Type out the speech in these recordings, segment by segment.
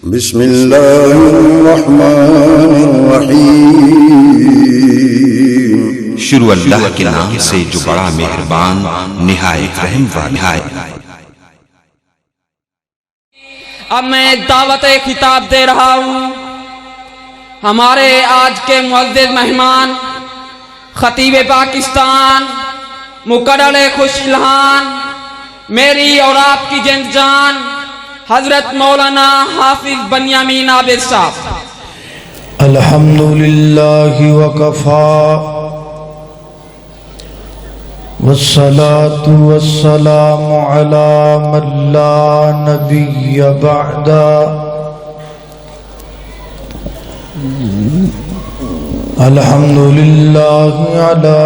بسم اللہ الرحمن الرحیم۔ شروع اللہ کے نام سے جو بڑا مہربان نہایت رحم والا ہے۔ اب میں دعوت خطاب دے رہا ہوں ہمارے آج کے معزز مہمان خطیب پاکستان مقرر خوش الحان میری اور آپ کی جند جان حضرت مولانا حافظ بنیامین عابد صاحب۔ الحمدللہ وکفا والصلاة والسلام علی من لا نبی بعد۔ الحمدللہ علی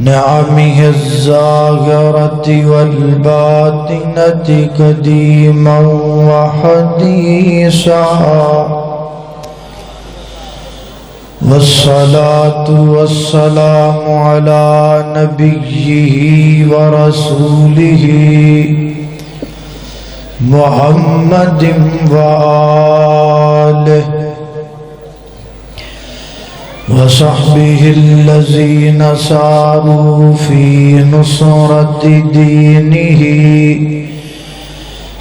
نعمه الظاهرة والباطنة قديما وحديثا، والصلاة والسلام على نبيه ورسوله محمد وآله وصحبه الذين ساروا في نصرة دينه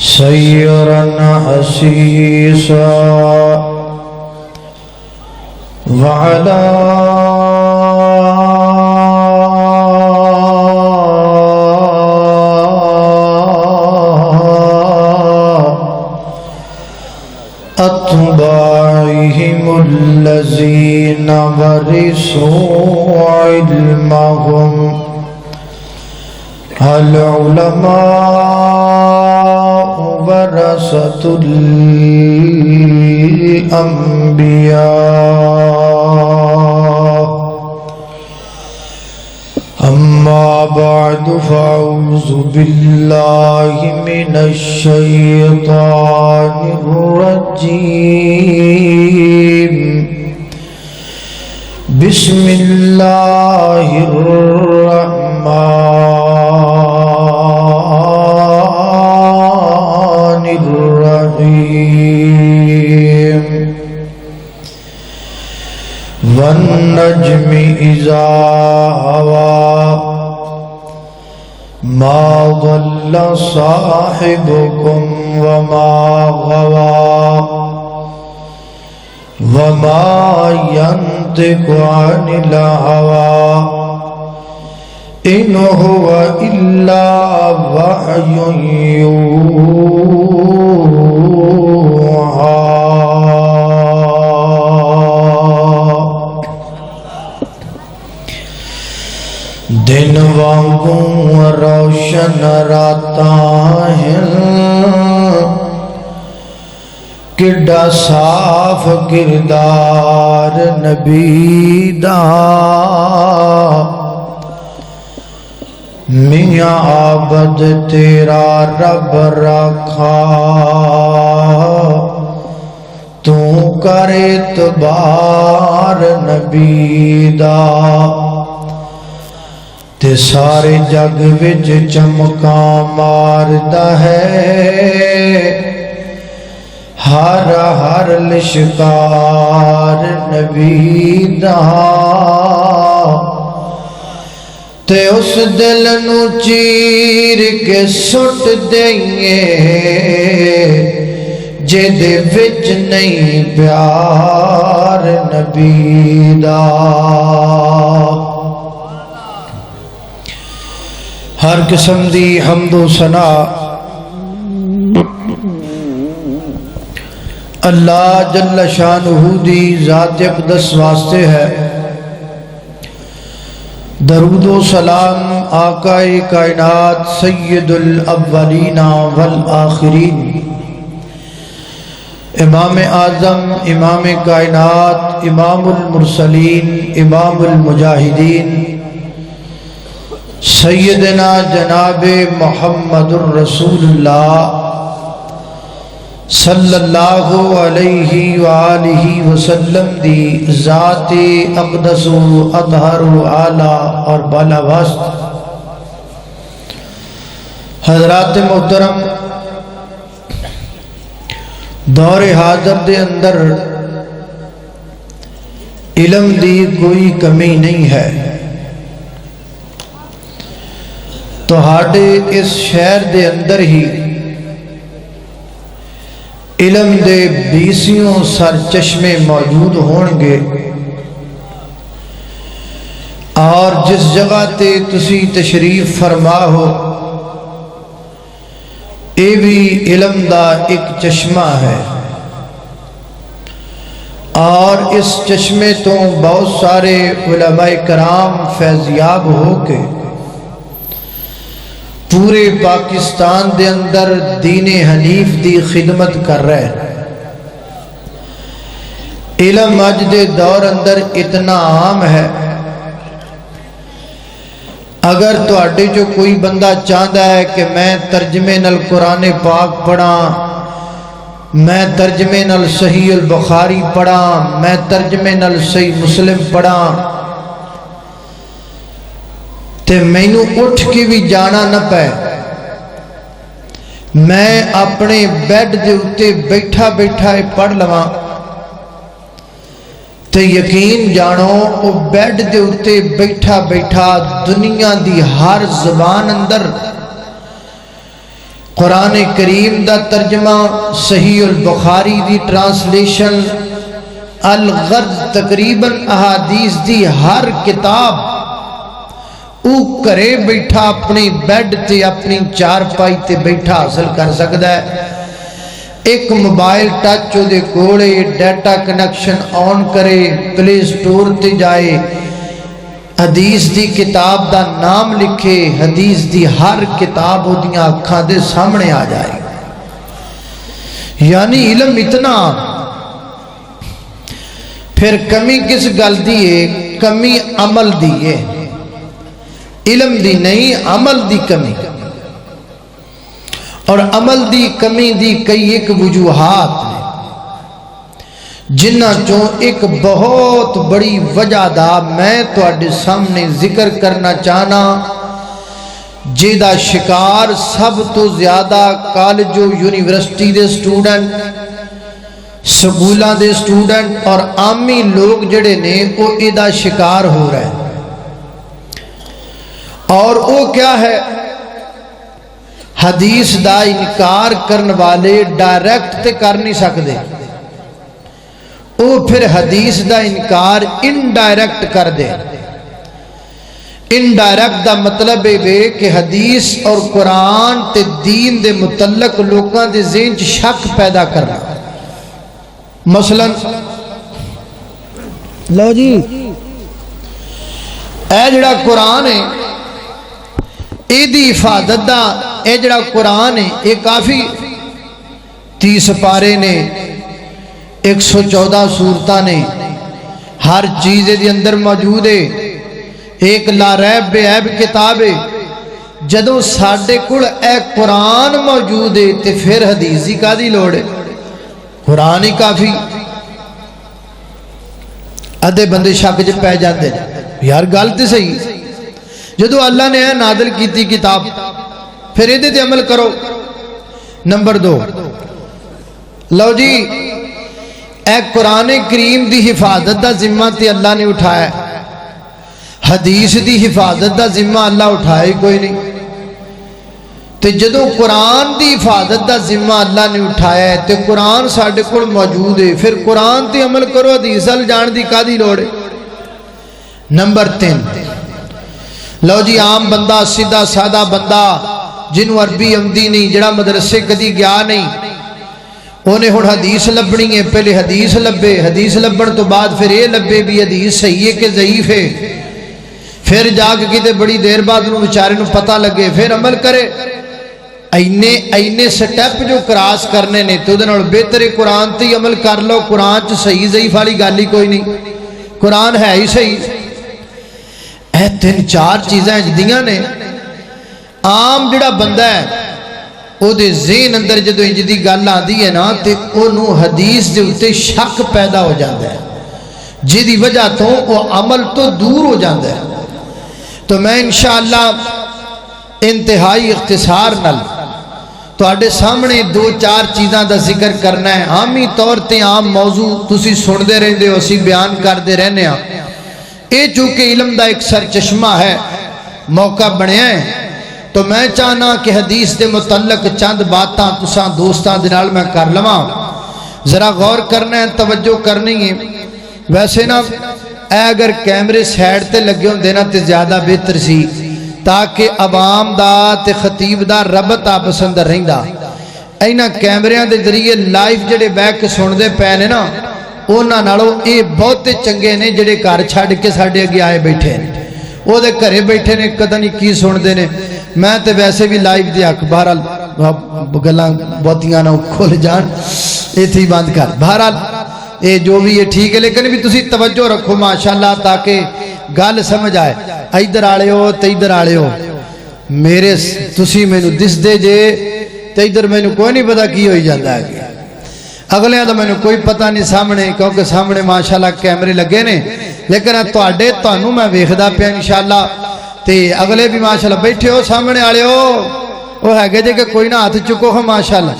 سيرا حسيسا، وعلى أتباعهم الذين ورثوا علمهم، العلماء ورثة الأنبياء، أما بعد فأعوذ بالله من الشيطان الرجيم، بسم الله الرحمن الرحيم، والنجم إذا هوى ما ضل صاحبكم وما غوى، وما ينطق عن الهوى، إن هو إلا وحي يوحى۔ دن وانگوں روشن راتاں ہیں، کڈا صاف کردار نبی دا، میاں عابد تیرا رب رکھا، تو کر اعتبار نبی دا، تے سارے جگ وچ چمکاں ماردا ہے، ہر ہر لشکار نبی دا، تے اس دل نو چیر کے سٹ دئیے جدے وچ نہیں پیار نبی دا۔ ہر قسم دی حمد و ثنا اللہ جل شانہ دی ذات اقدس واسطے ہے۔ درود و سلام آقا کائنات سید الاولین والآخرین، امام اعظم، امام کائنات، امام المرسلین، امام المجاہدین، سیدنا جناب محمد الرسول اللہ صلی اللہ علیہ وآلہ وسلم دی ذات اقدس و اطہر و اعلیٰ اور بالا وست حضرات محترم، دور حاضر دے اندر علم دی کوئی کمی نہیں ہے۔ تہاڈے اس شہر دے اندر ہی علم دے 20 سر چشمے موجود ہون گے، اور جس جگہ تے تسی تشریف فرما ہو اے بھی علم دا ایک چشمہ ہے، اور اس چشمے تو بہت سارے علماء کرام فیضیاب ہو کے پورے پاکستان دے اندر دین حنیف دی خدمت کر رہے ہیں۔ علم اج دے دور اندر اتنا عام ہے، اگر تو اڈے جو کوئی بندہ چاہتا ہے کہ میں ترجمے نال قرآن پاک پڑھا، میں ترجمے نال صحیح البخاری پڑھا، میں ترجمے نال صحیح مسلم پڑھا، تے مینوں اٹھ کے بھی جانا نہ پے، میں اپنے بیڈ دے اتے بیٹھا بیٹھا پڑھ لواں، تے یقین جانو وہ بیڈ دے اتے بیٹھا بیٹھا دنیا دی ہر زبان اندر قرآن کریم دا ترجمہ، صحیح البخاری دی ٹرانسلیشن، الغرض تقریباً احادیث دی ہر کتاب او کرے بیٹھا اپنی بیڈ تے اپنی چارپائی تے بیٹھا حاصل کر سکتا ہے۔ ایک موبائل ٹچ دے کولے، ڈیٹا کنیکشن آن کرے، پلے سٹور تے جائے، حدیث دی کتاب دا نام لکھے، حدیث دی ہر کتاب دیاں اکھاں دے سامنے آ جائے۔ یعنی علم اتنا، پھر کمی کس گل دی ہے؟ کمی عمل دی ہے، علم دی نہیں، عمل دی کمی۔ اور عمل دی کمی دی کئی ایک وجوہات نے، جنہ چوں ایک بہت بڑی وجہ دا میں تواڈے سامنے ذکر کرنا چاہنا، جیدہ شکار سب تو زیادہ کالج و یونیورسٹی دے سٹوڈنٹ، سکولاں دے سٹوڈنٹ اور عامی لوگ جڑے نے وہ ایدہ شکار ہو رہے ہیں۔ اور وہ کیا ہے؟ حدیث دا انکار کرن والے ڈائریکٹ تے کر نہیں سکتے، وہ پھر حدیث دا انکار انڈائریکٹ کر دے۔ انڈائریکٹ دا مطلب ہے کہ حدیث اور قرآن تے دین دے متعلق لوگاں دے ذہن چ شک پیدا کرنا۔ مثلا لو جی اے جڑا قرآن ہے، اے دی حفاظت دا اے جڑا قرآن ہے، اے کافی 30 پارے نے، 114 سورتاں نے، ہر چیز دے اندر موجود ہے، ایک لا ریب بے عیب کتاب ہے۔ جدوں ساڈے کول اے قرآن موجود ہے تے پھر حدیث دی کادی لوڑ ہے؟ قرآن ہی کافی۔ ادھے بندے شک چ پے جاندے یار گل تے صحیح، جدو اللہ نے نازل کیتی کتاب پھر یہ تے عمل کرو۔ نمبر 2، لو جی اے قرآن کریم دی حفاظت دا ذمہ تے اللہ نے اٹھایا، حدیث دی حفاظت دا ذمہ اللہ اٹھائے کوئی نہیں۔ تے جدو قرآن دی حفاظت دا ذمہ اللہ نے اٹھایا ہے تے قرآن ساڈے کول موجود ہے، پھر قرآن تے عمل کرو، حدیث ال جان دی کادی لوڑ ہے؟ نمبر 3، لو جی عام بندہ، سیدھا سادہ بندہ جنہوں عربی آمدی نہیں، جڑا مدرسے کدی گیا نہیں، انہیں ہن حدیث لبنی ہے، پہلے حدیث لبے، حدیث لبن تو بعد پھر یہ لبے بھی حدیث صحیح ہے کہ ضعیف ہے، پھر جا کے کتے بڑی دیر بعد انہوں بیچارے نوں پتہ لگے، پھر عمل کرے۔ اینے سٹیپ جو کراس کرنے نے تو دے نال بہتر قرآن تے عمل کر لو۔ قرآن چ صحیح ضعیف والی گل ہی کوئی نہیں، قرآن ہے ہی صحیح۔ اے 3-4 چیزاں جدیاں نے عام جڑا بندہ ہے او دے ذہن اندر جدو انج دی گل آندی ہے نا تے اونوں حدیث دے اوتے شک پیدا ہو جاندا ہے، جدی وجہ تو وہ عمل تو دور ہو جاندا ہے۔ تو میں انشاءاللہ انتہائی اختصار نال تواڈے سامنے دو چار چیزاں دا ذکر کرنا ہے. عامی طور تے عام موضوع تسی سندے رہندے ہو، اسی بیان کردے رہنے ہاں. اے چونکہ علم دا ایک سرچشمہ ہے، موقع بنیا ہے، تو میں چاہنا کہ حدیث دے متعلق چند باتاں تساں دوستاں دے نال میں کر لواں. ذرا غور کرنا ہے، توجہ کرنی ہے. ویسے نا اے اگر کیمرے سائڈ تے لگے ہوندے نا تے زیادہ بہتر سی، تاکہ عوام دا تے خطیب دا ربط آپس اندر رہندا. اینا کیمریاں دے ذریعے لائیو جڑے بیٹھ کے سندے پے نے نا، انہاں نالوں اے بہت چنگے نے جڑے گھر چھڈ کے ساڈے اگے آئے بیٹھے نے. وہ دے گھرے بیٹھے نے، پتہ نہیں کی سندے نے. میں تے ویسے بھی لائیو دے حق، بہرحال گلاں بہتیاں نہ کھل جان، ایتھے ہی بند کر. بہرحال اے جو بھی ہے ٹھیک ہے، لیکن بھی تسی توجہ رکھو ماشاءاللہ تاکہ گل سمجھ آئے. ادھر آلے ہو تے ادھر آلے ہو، میرے تسی مینوں دس دے جے تے ادھر مینوں کوئی نہیں پتا کی ہوئی جاتا ہے. اگلے دا مینوں کوئی پتہ نہیں سامنے، کیونکہ سامنے ماشاءاللہ کیمرے لگے نے، لیکن تواڈے تانوں میں ویکھدا پیا انشاءاللہ. تے اگلے بھی ماشاءاللہ بیٹھے ہو، سامنے آلے ہو وہ ہے گے جے کہ کوئی نہ ہاتھ چکو ہو ماشاءاللہ.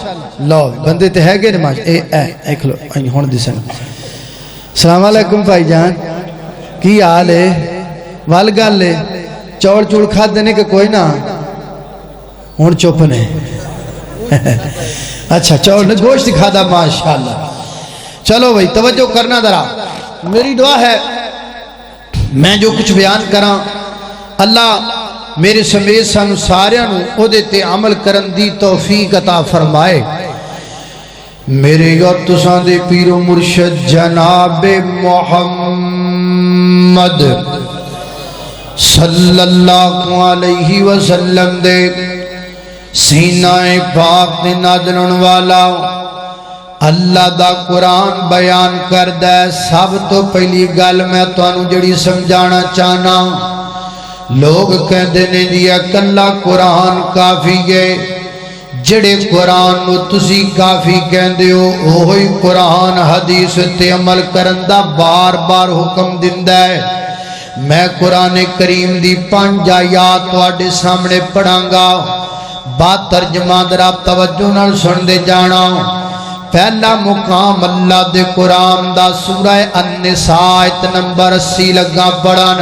لو بندے تے ہے گے نے ماشاءاللہ. اے کھلو ہن دسن. السلام علیکم بھائی جان، کی حال ہے؟ وال گل ہے چوڑ چوڑ کھا دینے کہ کوئی نہ ہن چپ نے. اچھا چوڑ نے گوشت کھا دا ماشاءاللہ. چلو بھائی توجہ کرنا ذرا. میری دعا ہے میں جو کچھ بیان کراں اللہ میرے سمیت سانو ساریاں نو او دے تے عمل کرن دی توفیق عطا فرمائے. میرے اور تساں دے پیر و مرشد جناب محمد صلی اللہ علیہ وسلم دے سینہ پاک دے نازلن والا اللہ دا قرآن بیان کردہ ہے. سب تو پہلی گل میں تانوں جڑی سمجھانا چاہنا، لوگ کہندے نے جی اکلا قرآن کافی ہے. جڑے قرآن نو تسی کافی کہندے ہو اوہی قرآن حدیث تے عمل کرن دا بار بار حکم دیندا ہے. میں قرآن کریم دی 5 آیات تواڈے سامنے پڑھاں گا، با ترجمہ ذرا توجہ نال سن دے جانا. پہلا مقام اللہ دے قرآن دا سورہ النساء آیت نمبر 80 لگا پڑھن.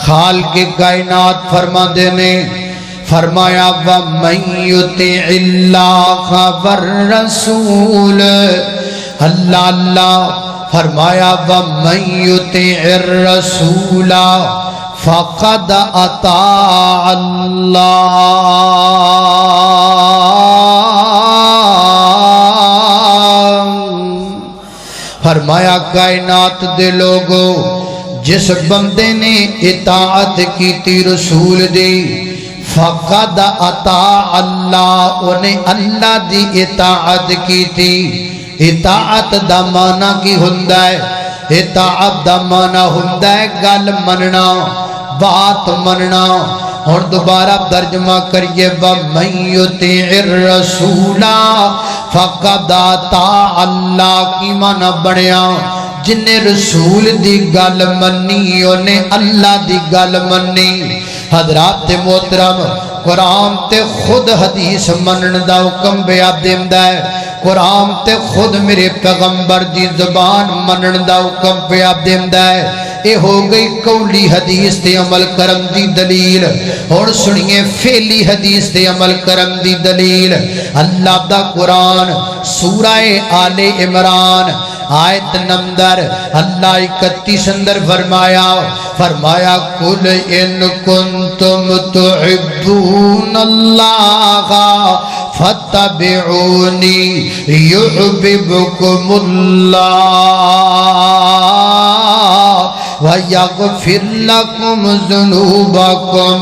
خالق کائنات فرما دینے فرمایا وَمَن يُطِعِ اللَّهَ وَالرَّسُولَ. اللہ اللہ فرمایا وَمَن يُطِعِ الرَّسُولَ فَقَدْ أَطَاعَ اللَّهَ. فرمایا کائنات دے لوگو جس بندے نے اطاعت کی تی رسول دی فقد اطاع اللہ، انہیں اللہ دی اطاعت کی تھی. اطاعت دا معنی کی ہوندا ہے؟ اطاعت دا معنی ہوندا ہے گل مننا، بات مننا. اور دوبارہ ترجمہ کریے وَمَن يُطِعِ الرَّسُولَ فَقَدْ أَطَاعَ اللَّهَ. کی معنی بنیا جن نے رسول دی گل منی انہیں اللہ دی گل منی. حضرات محترم قرآن تے خود حدیث منن دا حکم بیان دیندا ہے. قرآن تے خود میرے پیغمبر دی زبان منن دا حکم بیان دیندا ہے. اے ہو گئی قولی حدیث تے عمل کرن دی دلیل. اور سنیے فعلی حدیث تے عمل کرن دی دلیل. اللہ دا قرآن سورہ آل عمران آیت نمبر اللہ 31 اندر فرمایا قل ان کنتم تحبون اللہ فاتبعونی یحببکم اللہ ویغفر لکم ذنوبکم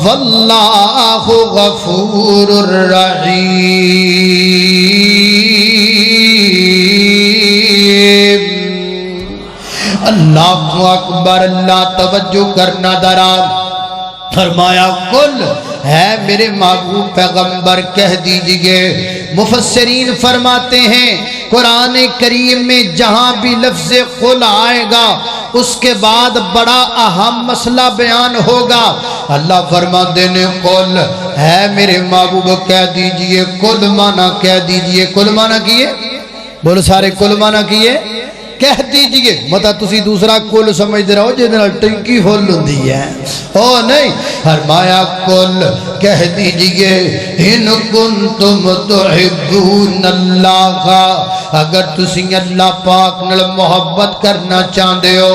واللہ غفور رحیم. اللہ اکبر. اللہ توجہ کرنا ذرا. فرمایا قل ہے میرے محبوب پیغمبر کہہ دیجئے. مفسرین فرماتے ہیں قرآن کریم میں جہاں بھی لفظ قل آئے گا اس کے بعد بڑا اہم مسئلہ بیان ہوگا۔ اللہ فرماتے ہیں قل ہے میرے محبوب کہہ دیجئے، کل معنی کہہ دیجئے، کل معنی کیے بولو سارے، کل معنی کیے کہہ دیجئے، مطلب تسی دوسرا کل سمجھ دے رہو جنہاں ٹنکی فل ہوندی ہے، او نہیں، فرمایا کل کہہ دیجئے ان کنتم تحبون اللہ، اگر تسی اللہ پاک نال محبت کرنا چاہندے ہو،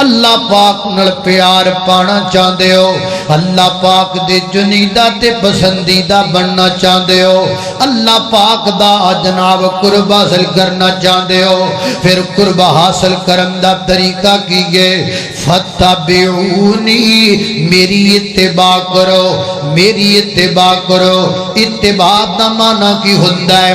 اللہ پاک نال پیار پانا چاہندے ہو، اللہ پاک دے چنیدہ تے پسندیدہ بننا چاہندے ہو، اللہ پاک دا جناب قرب حاصل کرنا چاہندے ہو، پھر قرب حاصل کرن دا طریقہ کیے فتبعونی، میری اتباع کرو، میری اتباع کرو۔ اتباع دا معنی کی ہوتا ہے؟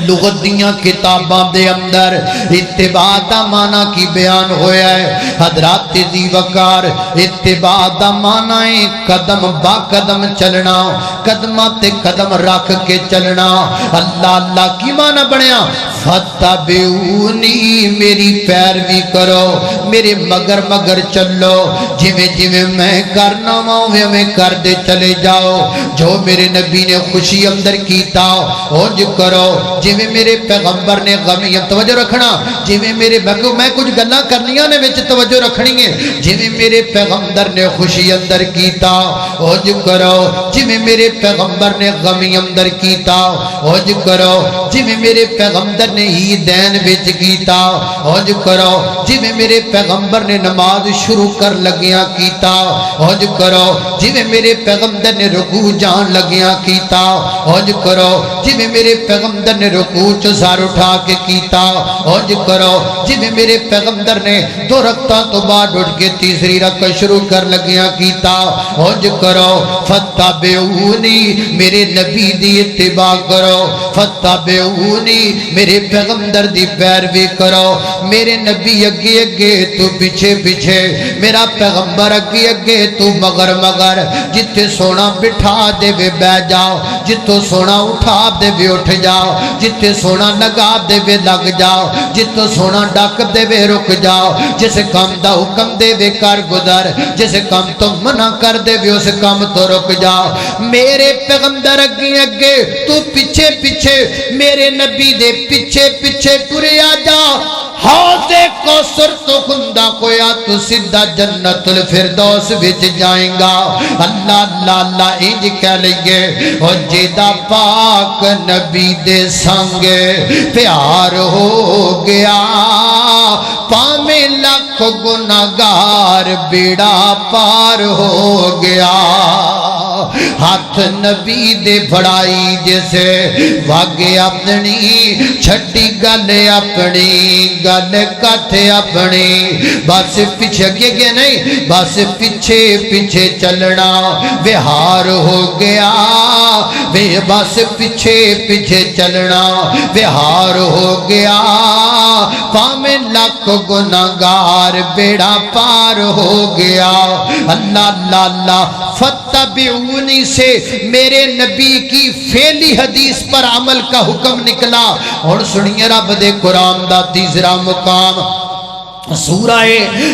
لغت دیاں کتاباں دے اندر اتباع دا معنی کی بیان ہویا ہے حضرات ذی وقار۔ اتباع دا معنی قدم با قدم چلنا، قدمہ تے قدم رکھ کے چلنا۔ اللہ اللہ کی معنی بنیا فتبعونی، میری پیروی کرو، میرے مگر مگر چلو، جویں جویں میں کرنا میں کر دے چلے جاؤ، جو میرے نبی نے خوشی اندر کیتا اونج کرو، جویں میرے پیغمبر نے غمی توجہ رکھنا، جویں میرے میں کچھ گلاں کرنیاں نے وچ توجہ رکھنی ہے، جویں میرے پیغمبر نے خوشی اندر کیتا اونج کرو، جویں میرے پیغمبر نے غمی اندر کیتا اونج کرو، جویں میرے پیغمبر نے عیدین وچ کیتا اونج کرو، جویں میرے پیغمبر نے نماز شروع کر لگیاں کیتا اونج کرو، جویں میرے پیغمبر نے رکوع جان لگیاں کیتا اونج کرو، جویں میرے پیغمبر نے رکوع چ سر اٹھا کے کیتا اونج کرو، جویں میرے پیغمبر نے 2 رکعتاں تو بعد اٹھ کے تیسری رکعت شروع کر لگیاں کیتا اونج کرو۔ فتبعونی، میرے نبی دی اتباع کرو، فتبعونی، میرے پیغمبر دی پیروی کرو، میرے نبی اگے اگے تو پیچھے پیچھے، میرا پیغمبر اگے اگے تو مگر مگر، جتے سونا بٹھا دے وے بہ جاؤ، جتوں سونا اٹھا دے وے اٹھ جاؤ، جتے سونا لگا دے وے لگ جاؤ، جتوں سونا ڈک دے وے رک جاؤ، جس کام دا حکم دے وے کر گزر، جس کام تو منع کر دے وے اس کام تو رک جاؤ۔ میرے پیغمبر اگے اگے تو پیچھے پیچھے، میرے نبی دے پیچھے پیچھے ٹریا جا، حوض کوثر تو خندہ کویا تو سدھا جنت الفردوس وچ جائیں گا۔ اللہ اللہ اللہ انج کہہ لئیے او جیدہ پاک نبی دے سنگ پیار ہو گیا، پامے لاکھ گناہگار بیڑا پار ہو گیا۔ ہاتھ نبی دے بڑائی جیسے واگے اپنی، چھٹی گل اپنی، گل کتھ اپنی، بس پیچھے گئے نہیں، بس پیچھے پیچھے چلنا بہار ہو گیا، بس پیچھے پیچھے چلنا بہار ہو گیا، پامے لاکھ گناہگار بیڑا پار ہو گیا۔ اللہ اللہ اللہ فتبعونی سے میرے نبی کی فعلی حدیث پر عمل کا حکم نکلا۔ اور سنیے رب دے قرآن دا تیسرا مقام سورہ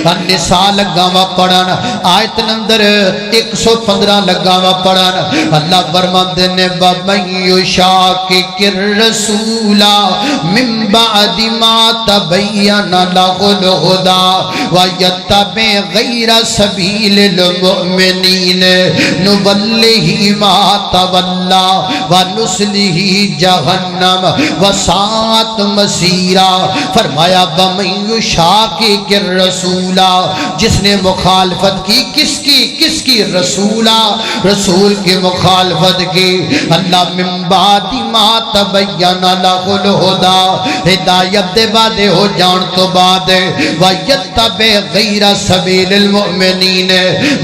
النساء لگاوا پڑھن، آیت نمبر 115 لگاوا پڑھن۔ اللہ فرماتے ہیں وَمَن يُشَاقِقِ الرَّسُولَ مِن بَعْدِ مَا تَبَيَّنَ لَهُ الْهُدَى وَيَتَّبِعْ غَيْرَ سَبِيلِ الْمُؤْمِنِينَ نُوَلِّهِ مَا تَوَلَّى وَنُصْلِهِ جَهَنَّمَ وَسَاءَتْ مَصِيرًا۔ فرمایا وَمَن يُشَاقِقِ کہ رسولہ، جس نے مخالفت کی، کس کی رسولہ، رسول کی مخالفت کی۔ اللہ من بعد ما تبین لہ الہدی، ہدایت دے بعد ہو جان تو بعد، ویتبع غیر سبیل المؤمنین،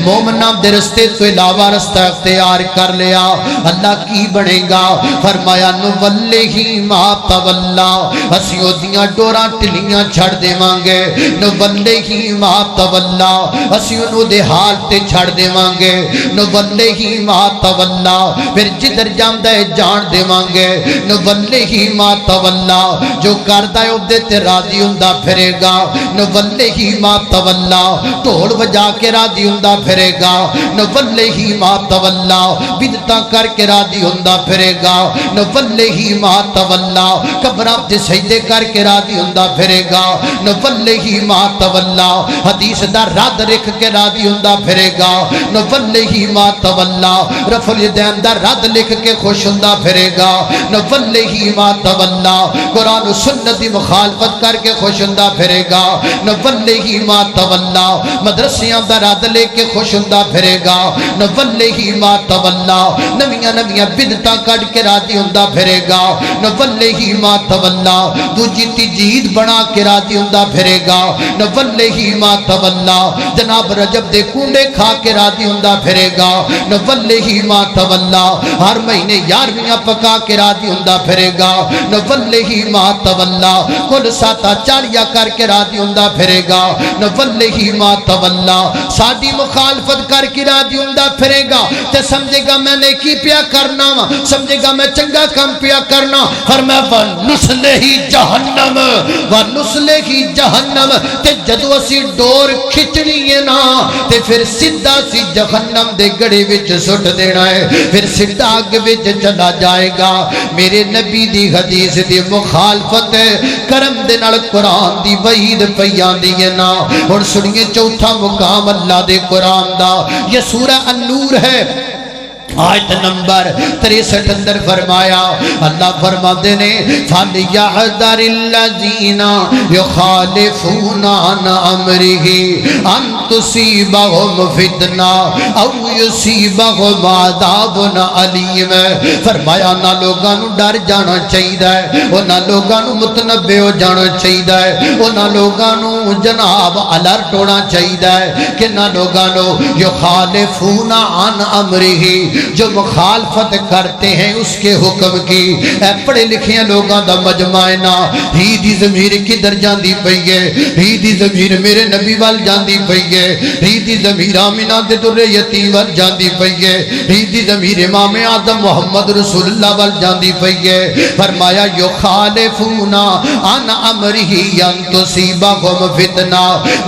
مومنہ دے رستے تو علاوہ رستہ اختیار کر لیا، اللہ کی بنے گا؟ فرمایا نوَلِّهِ ما تَوَلَّى، اسیوں دیاں ڈوراں ٹلیاں چھڑ دے مانگے، نولیہ ما تولا اسی انہوں دے حال تے چھڑ دیواں گے نولیہ ما تولا پھر جدھر جاندہ ہے جان دیواں گے نولیہ ما تولا جو کردہ ہے عبدے تے راضی ہوندہ پھرے گا نولیہ ما تولا ٹھول بجا کے راضی ہوندہ پھرے گا نولیہ ما تولا بدتاں کر کے راضی ہوندہ پھرے گا نولیہ ما تولا قبرات تے سجدے کر کے راضی ہوندہ پھرے گا نولیہ ما تولا حدیث دا رد رکھ کے راضی ہوندہ پھرے گا نولیہ ما تولا رفع الیدین دا رد لکھ کے خوش ہوندہ پھرے گا نولیہ ما تولا قرآن و سنت دی مخالفت کر کے خوش ہوندہ پھرے گا نولیہ ما تولا مدرسیاں دا رد لے کے خوش ہوندہ پھرے گا نولیہ ما تولا نویاں نویاں بدتاں کٹ کے راضی ہوندہ پھرے گا نولیہ ما تولا دوجی تجید بنا کے راضی ہوندہ پھرے گا نولیہ ما تولا جناب رجب دے کنڈے کھا کے راضی ہوندہ پھرے گا نولیہ ما تولا ہر مہینے یارویاں پکا کے راضی ہوندہ پھرے گا نولیہ ما تولا کل ساتا چالیا کر کے راضی ہوندہ پھرے گا نولیہ ما تولا ساڈی مخالفت کر کے راضی ہوندہ پھرے گا تے سمجھے گا میں نے کی پیا کرنا سمجھے گا میں چنگا کام پیا کرنا فرمایا وَنُسْلِهِ جَهَنَّمَ وَنُسْلِهِ جَهَنَّمَ تے جدو اسی ڈور کھچنی ہے نا تے پھر سدھا سی جہنم دے گڑے وچ سٹ دینا ہے پھر سدھا آگ وچ چلا جائے گا میرے نبی دی حدیث دی مخالفت کرم دے نال قرآن دی وحید پیان دی ہے نا اور سنیے چوتھا مقام اللہ دے قرآن دا یہ سورہ النور ہے آیت نمبر 63 اندر فرمایا اللہ فرماتے نے فَلْيَحْذَرِ الَّذِينَ يُخَالِفُونَ عَنْ أَمْرِهِ أَن تُصِيبَهُمْ فِتْنَةٌ أَوْ يُصِيبَهُمْ عَذَابٌ أَلِيمٌ فرمایا نہ لوگاں نو ڈر جانا چاہیے او نہ لوگاں نو متنبہ ہو جانا چاہیے او نہ لوگاں نو جناب الرٹ ہونا چاہیے کہ نہ لوگاں نو يُخَالِفُونَ عَنْ أَمْرِهِ جو مخالفت کرتے ہیں اس کے حکم کی اے پڑھے لکھے لوگاں دا مجمعنا ہی دی ضمیر کدھر جاندی پئی ہے ہی دی ضمیر میرے نبی وال جاندی پئی ہے ہی دی ضمیر آمینہ دے در یتیم وال جاندی پئی ہے ہی دی ضمیر امام آدم محمد رسول اللہ وال جاندی پئی ہے فرمایا یخالفون عن امرہ ان تصیبہم فتنہ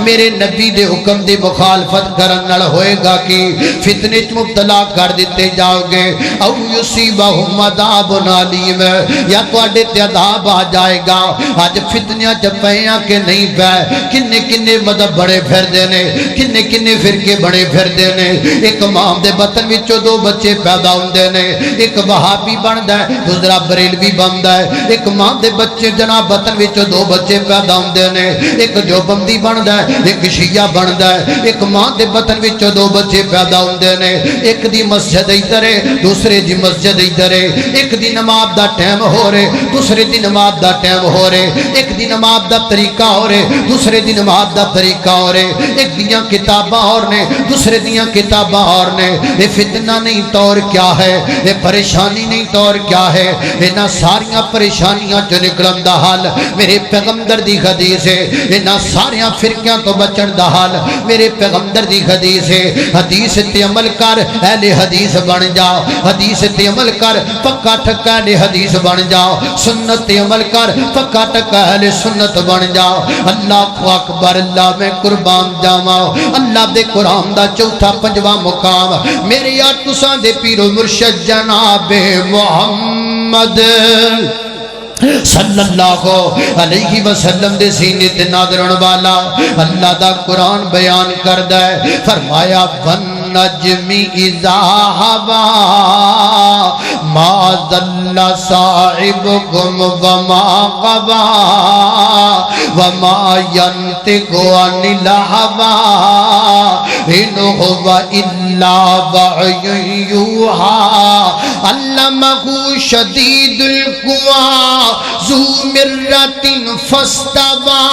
میرے نبی دے حکم دی مخالفت کرن نال ہوئے گا کہ فتنے وچ مبتلا کر دیتے جاؤ گے او یصیبہم عذاب علیم یا تواڈے تے عذاب آ جائے گا اج فتنیاں چ پیاں کہ نہیں پے کنے کنے مذہب بڑے پھردے نے کنے کنے فرقے بڑے پھردے نے ایک ماں دے بطن وچوں دو بچے پیدا ہوندے نے ایک وہابی بندا ہے دوسرا بریلوی بندا ہے ایک ماں دے بچے جناب بطن وچوں دو بچے پیدا ہوندے نے ایک دیوبندی بندا ہے ایک شیعہ بندا ہے ایک ماں دے بطن وچوں دو بچے پیدا ہوندے نے ایک دی مسجد ادھر ہے دوسرے دی مسجد ادھر ہے ایک دی نماز دا ٹائم ہو رہے دوسرے دی نماز دا ٹائم ہو رہے ایک دی نماز دا طریقہ ہو رہے دوسرے دی نماز دا طریقہ ہو رہے ایک دیاں کتاباں اور نے دوسرے دیاں کتاباں اور نے یہ فتنہ نہیں طور کیا ہے یہ پریشانی نہیں طور کیا ہے انہاں ساریاں پریشانیاں جو نکلن دا حال میرے پیغمبر دی حدیث ہے انہاں ساریاں فرقیاں تو بچن دا حال میرے پیغمبر دی حدیث ہے حدیث تے عمل کر اہل حدیث بن جا حدیث تے عمل کر پکا ٹھکا اہل حدیث بن جا سنت تے عمل کر پکا ٹھکا اہل سنت بن جا اللہ اکبر اللہ میں قربان جاواں اللہ دے قرآن دا چوتھا پنجواں مقام میرے یار تساں دے پیر و مرشد جناب محمد صلی اللہ علیہ وسلم دے سینے تے نادرن والا اللہ دا قرآن بیان کردہ ہے فرمایا وَالنَّجْمِ اِذَا هَوَا مَا ضَلَّ صَاحِبُكُمْ وَمَا غَوَا وَمَا يَنْطِقُ عَنِ الْهَوَا إِنْ هُوَ إِلَّا وَحْيٌ يُوحَىٰ عَلَّمَهُ شَدِيدُ الْقُوَىٰ ذو مرة فاستوى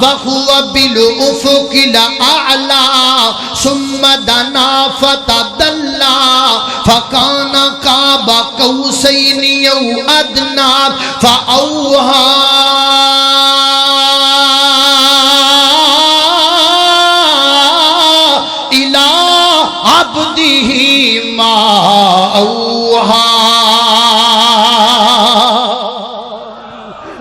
وهو بالأفق الأعلى ثم دنا فتدلى فكان قاب قوسين أو أدنى فأوحى اوہا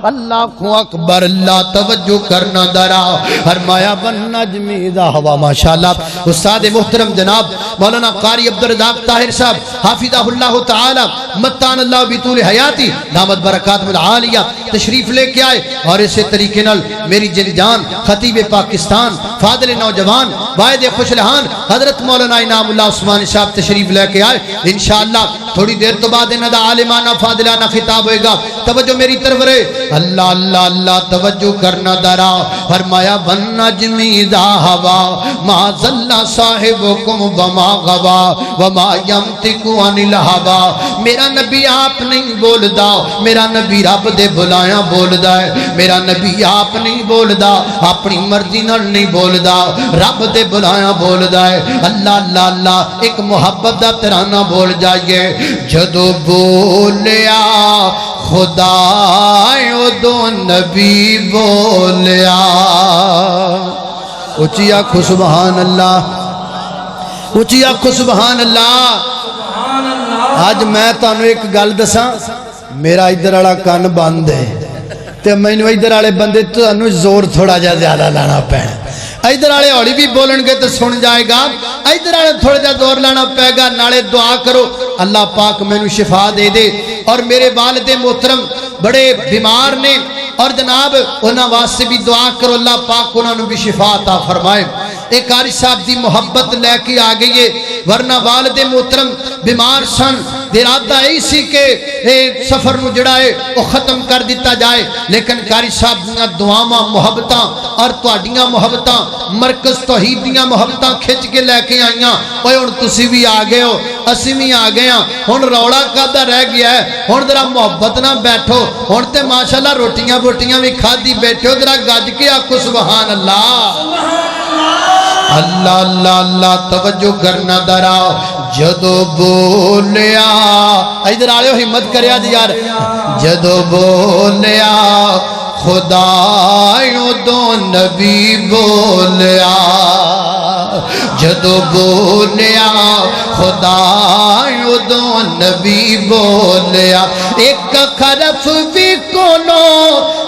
اللہ کو اکبر اللہ توجہ کرنا درا فرمایا والنجم اذا ہوا ماشاءاللہ استاد محترم جناب مولانا قاری عبدالرزاق طاہر صاحب حافظہ اللہ تعالی متان اللہ بطول حیاتی دامت برکات العالیہ تشریف لے کے آئے اور اسی طریقے نال میری جن جان خطیب پاکستان فاضل نوجوان واحد خوشلہان حضرت مولانا انعام اللہ عثمانی صاحب تشریف لے کے آئے انشاءاللہ تھوڑی دیر تو بعد انہاں دا عالمانہ فاضلانہ خطاب ہوئے گا توجہ میری طرف رہے اللہ اللہ اللہ توجہ کرنا درا فرمایا والنجم اذا ہوا ما ضل صاحبکم وما غوا وما ینطق عن الہوا میرا نبی آپ نہیں بولدا میرا نبی رب دے بلایا بولدا ہے میرا نبی آپ نہیں بولدا اپنی مرضی نال نہیں بولدا رب دے بلایا بولدا ہے اللہ اللہ اللہ ایک محبت دا ترانہ بول جائیے جدو بولیا خدا دو نبی بولیا اچھی آنکھو سبحان اللہ اچھی آنکھو سبحان اللہ آج میں تانوں ایک گل دساں میرا ادھر والا کان بند ہے تے مینوں ادھر والے بندے تانوں زور تھوڑا جا زیادہ لانا پینا ادھر والے ہولی بھی بولن گے تو سن جائے گا ادھر والے تھوڑا جا زور لانا پے گا نالے دعا کرو اللہ پاک مینوں شفا دے دے اور میرے والد محترم بڑے بیمار نے اور جناب انہاں واسطے بھی دعا کرو اللہ پاک انہاں نوں بھی شفا عطا فرمائے ایک قاری صاحب دی محبت لے کے آ گئی ہے ورنہ والد محترم بیمار سن ارادہ ایسی کہ سفر نو جڑا ہے وہ ختم کر دیتا جائے لیکن قاری صاحب دیاں دعاواں محبتاں اور تہاڈیاں محبتاں مرکز توحید دیاں محبتاں کھچ کے لے کے آئیاں اوے ہن تسی بھی آ گئے ہو اسی بھی آ گئے ہاں ہن روڑا کادا رہ گیا ہے ہن ذرا محبت نہ بیٹھو ہن تے ماشاءاللہ روٹیاں بوٹیاں بھی کھادی بیٹھو ذرا گج کے آکھو سبحان اللہ اللہ اللہ اللہ توجہ کرنا درا جدو بولیا ادھر آئے ہو ہمت کریا جی یار جدو بولیا خدا دو نبی بولیا جدو بولیا خدا دو نبی بولیا ایک خرف بھی کونو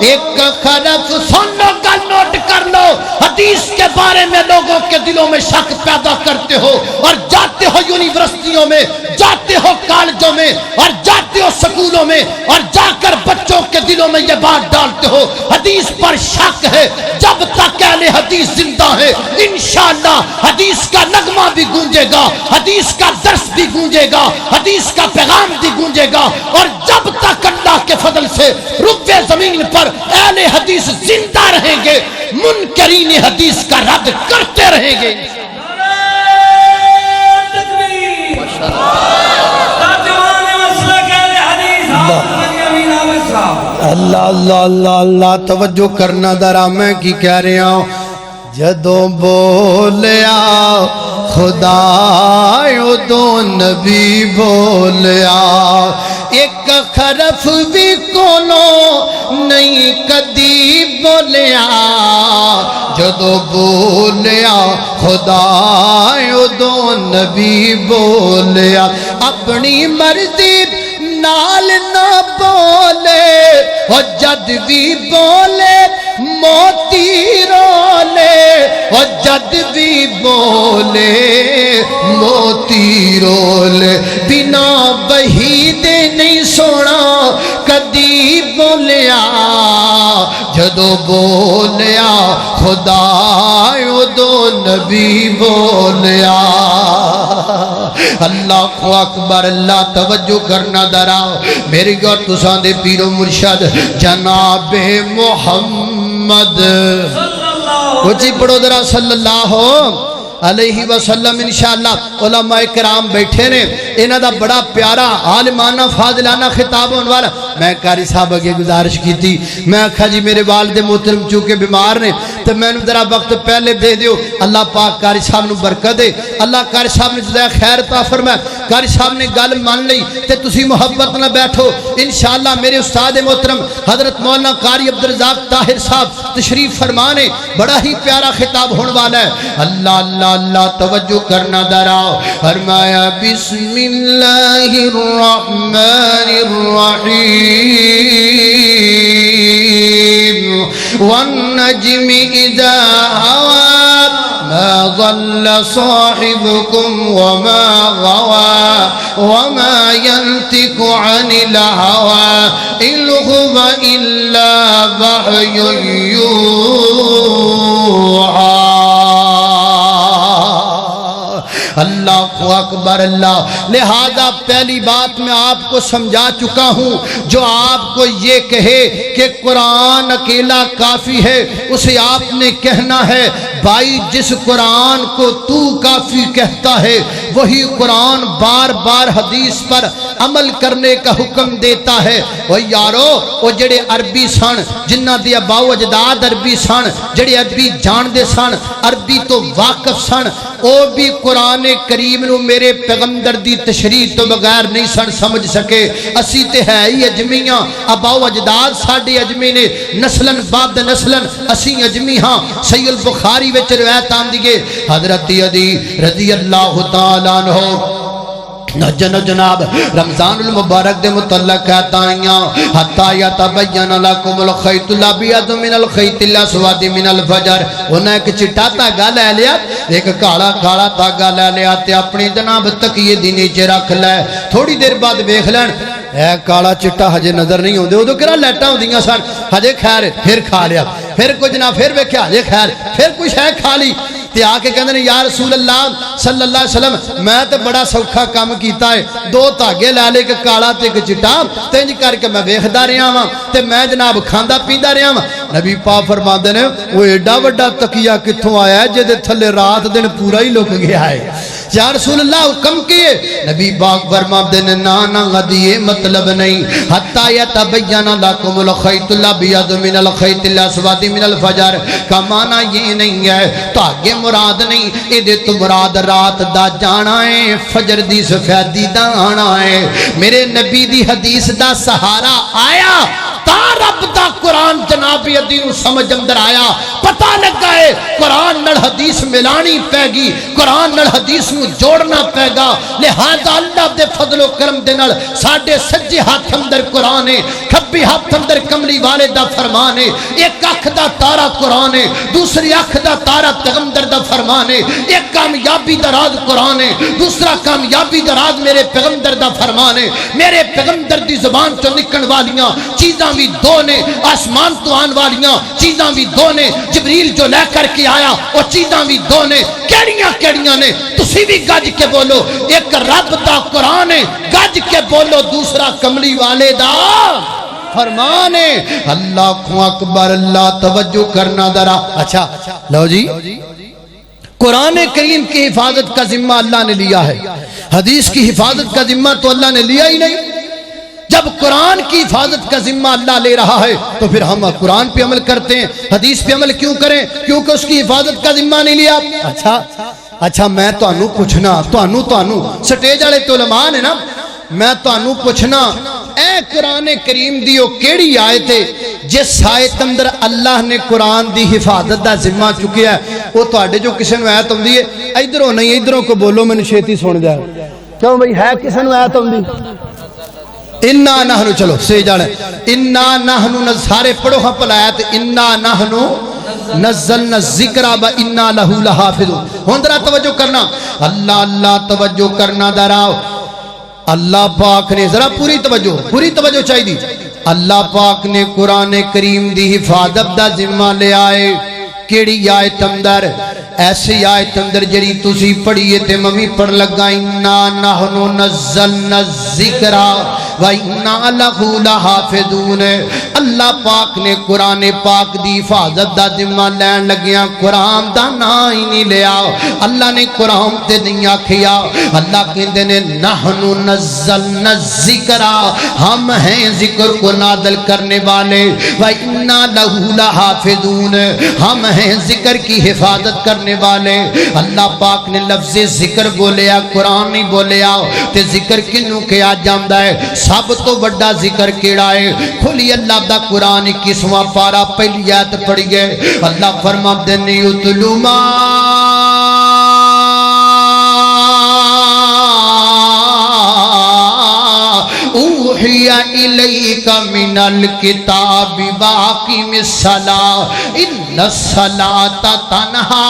ایک خرف سن لو گل نوٹ کر لو حدیث کے بارے میں لوگوں کے دلوں میں شک پیدا کرتے ہو اور جاتے ہو یونیورسٹیوں میں جاتے ہو کالجوں میں اور جاتے ہو سکولوں میں اور جا کر بچوں کے دلوں میں یہ بات ڈالتے ہو حدیث پر شک ہے جب تک اہل حدیث زندہ ہے انشاءاللہ حدیث کا نغمہ بھی گونجے گا حدیث کا درس بھی گونجے گا حدیث کا پیغام بھی گونجے گا اور جب تک اللہ کے فضل سے ربع زمین پر اہل حدیث زندہ رہیں گے منکرین حدیث کا رد کرتے رہیں گے اللہ اللہ اللہ اللہ توجہ کرنا درا میں کی کہہ رہا ہوں جدو بولیا خدا دو نبی بولیا ایک خرف بھی کونو نہیں کدی بولیا جدو بولیا خدا دو نبی بولیا اپنی مرضی نال نہ بولے اور جد بھی بولے موتی رولے اور جد بھی بولے موتی رولے بنا وحی دے نہیں سونا کدی بولیا جدو بولیا خدا دو نبی بولیا اللہ کو اکبر اللہ توجہ کرنا درا میری گور تساں دے پیر و مرشد جناب محمد اچھی پڑھو درا صلی اللہ علیہ وسلم انشاءاللہ علماء کرام بیٹھے نے انہاں دا بڑا پیارا عالمانہ فاضلانہ خطاب ہونے والا میں قاری صاحب اگے گزارش کی تھی میں کہا جی میرے والد محترم چونکہ بیمار نے تو میں ذرا وقت پہلے دے دیو اللہ پاک قاری صاحب نو برکت دے اللہ قاری صاحب نے جزائے خیر عطا فرمائے قاری صاحب نے گل مان لئی تے تسی محبت نہ بیٹھو انشاءاللہ میرے استاد محترم حضرت مولانا قاری عبدالرزاق طاہر صاحب تشریف فرمانے بڑا ہی پیارا خطاب ہونے والا ہے اللہ اللہ اللہ توجہ کرنا دراؤ فرمایا بسم اللہ الرحمن الرحیم والنجم اذا هوى ما ضل صاحبكم وما غوى وما ينطق عن الهوى إن هو إلا وحي يوحى اللہ اکبر اللہ لہذا پہلی بات میں آپ کو سمجھا چکا ہوں جو آپ کو یہ کہے کہ قرآن اکیلا کافی ہے اسے آپ نے کہنا ہے بھائی جس قرآن کو تو کافی کہتا ہے وہی قرآن بار بار حدیث پر عمل کرنے کا حکم دیتا ہے وہ یارو وہ جڑے عربی سن جنہ دے اباؤ اجداد عربی سن جڑے عربی جان دے سن عربی تو واقف سن او بھی قرآن کریم نو میرے پیغمبر دی تشریح تو بغیر نہیں سن سمجھ سکے اسی تے ہے ہی اجمیاں اباؤ اجداد ساڈے اجمی نے نسلن بعد نسلن اسی اجمی ہاں صحیح البخاری وچ روایت آندی ہے حضرت علی رضی اللہ تعالی عنہ جناب رمضان المبارک دے متعلق کہتا ہیں حتی یتبین لکم الخیط الابیض من الخیط الاسود من الفجر انہیں ایک چٹا تاگا لے لیا ایک کالا کالا تاگا لے لیا تے اپنی جناب تکیے دی نیچے رکھ لے تھوڑی دیر بعد دیکھ لین اے کالا چٹا ہجے نظر نہیں ہوندے وہ تو کرا لیٹا ہوندیاں سن ہجے خیر پھر کھا لیا پھر کچھ نہ پھر ویکھیا ہجے خیر پھر کچھ ہے کھا لی تے آ کے کہندے نے یا رسول اللہ صلی اللہ علیہ وسلم میں تے بڑا سوکھا کام کیتا ہے دو تاگے لے لے کے کالا تے ایک چٹا تینج کر کے میں ویکھدا رہیا ہاں تے میں جناب کھاندا پیندا رہیا ہاں نبی پاک فرماندے نے او ایڈا بڑا تکیہ کتھوں آیا ہے جے دے تھلے رات دن پورا ہی لک گیا ہے یا رسول اللہ حکم کیے نبی پاک فرماندے نے نا نا غدیے مطلب نہیں حتی یتبین لکم الخیط الابیض من الخیط الاسود من الفجر کا معنی یہ نہیں ہے تاگے مراد نہیں ادھے تو مراد رات دا جانا ہے فجر دی سفیدی دا آنا ہے میرے نبی دی حدیث دا سہارا آیا تا رب دا قرآن جنابی ادینو سمجھ اندر آیا پتہ لگا ہے قرآن نل حدیث ملانی پہ گی قرآن نل حدیث نو جوڑنا پہ گا لہذا اللہ دے فضل و کرم دے نل ساڑھے سجے ہاتھ اندر قرآن ہے کھبی ہاتھ اندر کملی والے دا فرمان ہے ایک اکھ دا تارا قرآن ہے دوسری اکھ دا تارا پیغمبر دا فرمان ہے ایک کامیابی دا راز قرآن ہے دوسرا کامیابی دا راز میرے پیغمبر دا فرمان ہے میرے پیغمبر دی زبان تو نکن والیاں چیزاں بھی دو نے آسمان تو آن والیاں چیزاں بھی دو نے جبریل جو لے کر کے آیا وہ چیزاں بھی دو نے کیڑیاں نے تسی بھی گج کے بولو ایک رب دا قرآن ہے گج کے بولو دوسرا کملی والے دا فرمان ہے اللہ کو اکبر اللہ توجہ کرنا ذرا اچھا لو جی قرآن کریم کی حفاظت کا ذمہ اللہ نے لیا ہے حدیث کی حفاظت کا ذمہ تو اللہ نے لیا ہی نہیں جب قرآن کی حفاظت کا ذمہ اللہ لے رہا ہے تو پھر ہم قرآن پہ عمل کرتے ہیں حدیث پہ عمل کیوں کریں کیونکہ اس کی حفاظت کا ذمہ نہیں لیا اچھا میں تو انو پوچھنا تو انو سٹیج والے تو علماء نے نا میں تو انو پوچھنا اے قرآن کریم دیو کیڑی آیت ہے جس آیت اندر اللہ نے قرآن دی حفاظت دا ذمہ چکیا ہے وہ تو آڈے جو کسی نے آیت ہوندی ہے ادھروں نہیں ادھروں کو بولو میں نے شیطی سن جائے کیوں بھئی ہے کسی نے آیت ہوندی انا نحنو چلو سے جانے انا نحنو سارے پڑھو ہاں پلایت انا نحنو نزلنا ذکرہ با انا لہو لحافظو ہوندرہ توجہ کرنا اللہ اللہ توجہ کرنا دراؤ اللہ پاک نے ذرا پوری توجہ چاہی دی اللہ پاک نے قرآن کریم دی حفاظت دا ذمہ لے آئے کیڑی آیت اندر ایسی آیت اندر جڑی تسی پڑھیے تے ممی پڑھ لگا انا نحنو نزلنا الذکر و انا لہو لحافظون اللہ پاک نے قرآن پاک دی حفاظت دا ذمہ لین لگیاں قرآن دا نام ہی نہیں لیا اللہ نے قرآن تے نہیں آکھیا اللہ کہندے نے نحنو نزلنا الذکر ہم ہیں ذکر کو نازل کرنے والے وَإِنَّا لَهُ لَحَافِظُونَ ہم ہیں ذکر کی حفاظت کرنے والے اللہ پاک نے لفظ ذکر بولیا قرآن نہیں بولیا تے ذکر کنوں کیا جاندا ہے سب تو بڑا ذکر کیڑا ہے کھلی اللہ دا قرآن 21واں پارہ پہلی آیت پڑھی ہے اللہ فرماتے ہیں یتلو ما اوحی الیک من الکتاب واقم الصلاۃ ان الصلاۃ تنہی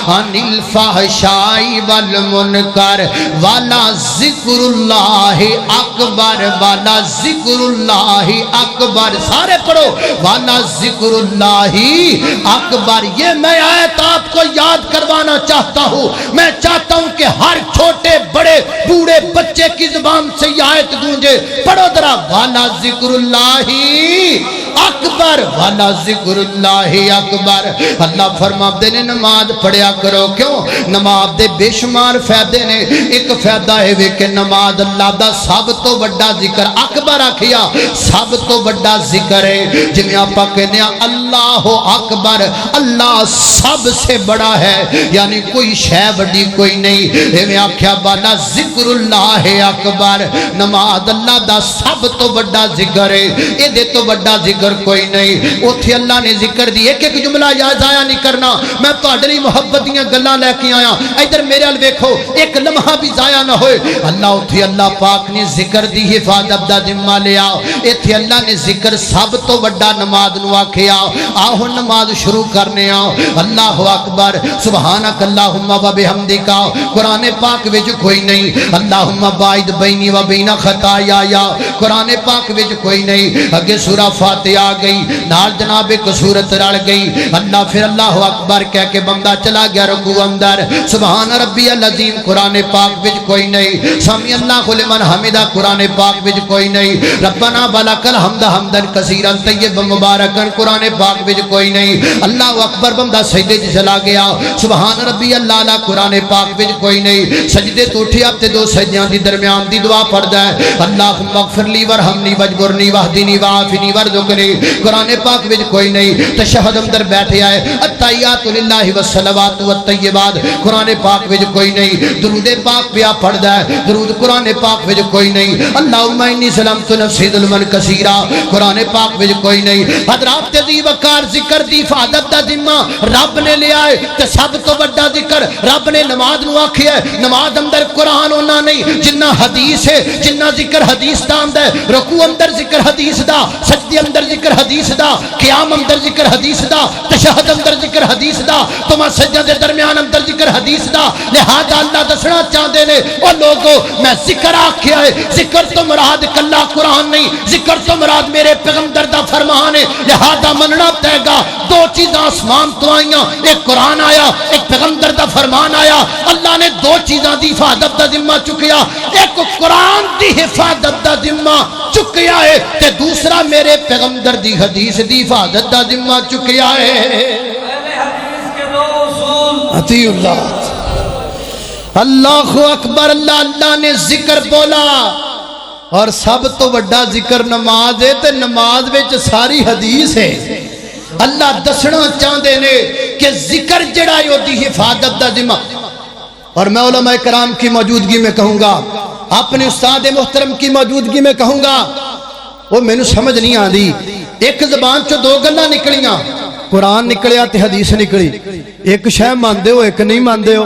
عن الفحشاء والمنکر ولذکر اللہ اکبر ولذکر اللہ اکبر سارے پڑھو ولذکر اللہ اکبر یہ میں آیت آپ کو یاد کروانا چاہتا ہوں میں چاہتا ہوں کہ ہر چھوٹے بڑے بوڑھے بچے کی زبان سے یہ آیت گونجے پڑھو ذرا والا ذکر اللہ اکبر والا ذکر اللہ اکبر اللہ فرماتے نے نماز پڑھیا کرو کیوں نماز دے بے شمار فائدے نے ایک فائدہ ہے کہ نماز اللہ دا سب تو بڑا ذکر اکبر آکھیا سب تو بڑا ذکر ہے جنہیں آپا کہنے اللہ اکبر اللہ سب سے بڑا ہے یعنی کوئی شے بڑی کوئی نہیں ہمیں آکھیا والا ذکر اللہ اکبر نماز اللہ دا سب تو بڑا ذکر ہے یہ دے تو بڑا ذکر کوئی نہیں اتھے اللہ نے ذکر دی ایک ایک جملہ یا ضائع نہیں کرنا میں تہاڈے محبت دیاں گلاں لے کے آیا ادھر میرے ال ویکھو ایک لمحہ بھی ضائع نہ ہوئے اللہ اتھے اللہ پاک نے ذکر دی حفاظت دا ذمہ لیا ایتھے اللہ نے ذکر سب تو بڑا نماز نو آکھیا آہو نماز شروع کرنے آ اللہ اکبر سبحانک اللہم و بحمدک قرآن پاک وچ کوئی نہیں اللہم باعد بینی و بین خطایا قرآن پاک وچ کوئی نہیں اگے سورہ فاتحہ آ گئی نال جناب ایک سورت رل گئی اللہ پھر اللہ اکبر کہہ کے بندہ چلا گیا رکوع اندر سبحان ربی العظیم قرآن پاک وچ کوئی نہیں سمی اللہ لمن حمدہ قرآن پاک وچ کوئی نہیں ربنا ولک الحمد حمدا کثیرا طیبا مبارکا قرآن پاک وچ کوئی نہیں اللہ اکبر بندہ سجدے چ چلا گیا سبحان ربی اللہ قرآن پاک وچ کوئی نہیں سجدے تو اٹھیا تے دو سجدیاں دی درمیان دی دعا پڑھدا ہے اللہم اغفر لی ورحمنی واجبرنی واہدنی وعافنی وارزقنی قرآن پاک وچ کوئی نہیں تشہد اندر بیٹھے آئے التحیات للہ والصلوات والطیبات قرآن پاک وچ کوئی نہیں درود پاک پیا پڑھدا ہے درود قرآن پاک وچ کوئی نہیں اللہم انی سلمت نفسی ظلما کثیرا قرآن پاک وچ کوئی نہیں حضرات ذی وقار ذکر دی حفاظت دا ذمہ رب نے لیا ہے تے سب تو بڑا ذکر رب نے نماز نو آکھیا ہے نماز اندر قرآن ہونا نہیں جنہ حدیث ہے جنہ ذکر حدیث دا آندا ہے رکوع اندر ذکر حدیث دا سجدے اندر ذکر حدیث دا قیام اندر ذکر حدیث دا تشہد اندر ذکر حدیث دا تما سجدے دے درمیان اندر ذکر حدیث دا لہذا اللہ دسنا چاہتے نے او لوگو میں ذکر آکھیا ہے ذکر تو مراد کلا قرآن نہیں ذکر تو مراد میرے پیغمبر دا فرمان ہے لہذا مننا پڑے گا دو چیزاں آسمان تو آئیاں ایک قرآن آیا ایک پیغمبر دا فرمان آیا اللہ نے دو چیزاں دی حفاظت دا ذمہ چکیا ایک قرآن دی حفاظت دا ذمہ چکیا ہے تے دوسرا میرے پیغمبر دی حدیث دی حفاظت دا ذمہ چکیا ہے اطیع اللہ اللہ اکبر اللہ نے ذکر بولا اور سب تو بڑا ذکر نماز ہے تے نماز وچ ساری حدیث ہے اللہ دسنا چاہتے نے کہ ذکر جڑا ہے دی حفاظت دا ذمہ اور میں علماء کرام کی موجودگی میں کہوں گا اپنے استاد محترم کی موجودگی میں کہوں گا وہ میں نے سمجھ نہیں آدھی ایک زبان چو دو گلہ نکلیاں قرآن نکلیا تے حدیث نکلی ایک شے ماندے ہو ایک نہیں ماندے ہو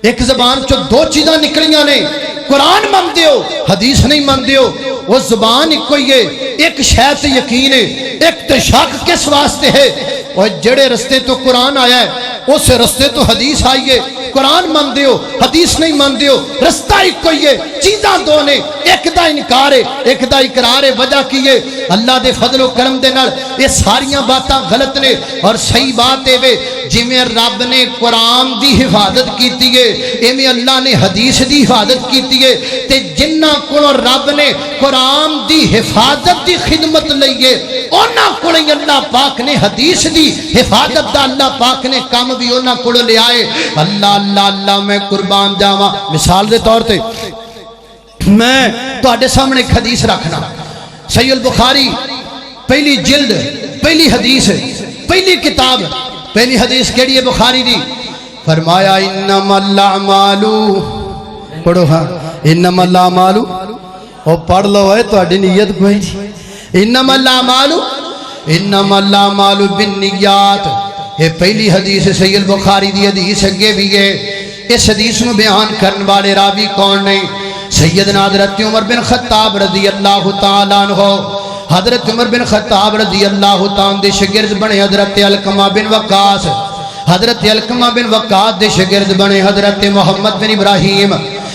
ایک زبان چو دو چیزاں نکلیاں نے قرآن ماندے ہو حدیث نہیں ماندے ہو وہ زبان ایک کوئی ہے ایک شے تے یقین ہے ایک تے شک کس واسطے ہے اور جڑے رستے تو قرآن آیا ہے اس رستے تو حدیث آئی ہے قرآن ماندے ہو حدیث نہیں ماندے ہو رستہ ایک کوئی ہے چیزاں دو نے ایک دا انکار ہے ایک دا اقرار ہے وجہ کی ہے اللہ دے فضل و کرم دے نال یہ ساریاں باتاں غلط نے اور صحیح بات ہے جویں رب نے قرآن دی حفاظت کیتی ہے ایویں اللہ نے حدیث دی حفاظت کیتی ہے تے جنہاں کولوں رب نے قرآن دی حفاظت دی خدمت لئی ہے انہاں کولوں اللہ پاک نے حدیث دی حفاظت دا اللہ پاک نے کام بھی انہاں کولوں لے آئے اللہ اللہ اللہ میں قربان جاواں مثال دے طور تے میں تواڈے سامنے ایک حدیث رکھنا صحیح البخاری پہلی جلد پہلی حدیث پہلی کتاب پہلی حدیث کیڑی ہے بخاری دی فرمایا انما الاعمال پڑھو ہاں انما الاعمال او پڑھ لو ہے تواڈی نیت کوئی نہیں انما الاعمال بالنیات یہ پہلی حدیث صحیح البخاری دی حدیث اگے بھی ہے اس حدیث میں بیان کرنے والے راوی کون نہیں سیدنا حضرت عمر بن خطاب رضی اللہ تعالیٰ عنہ حضرت عمر بن خطاب رضی اللہ تعالیٰ دے شگرد بنے حضرت علقمہ بن وقاص حضرت علقمہ بن وقاص دے شگرد بنے حضرت محمد بن ابراہیم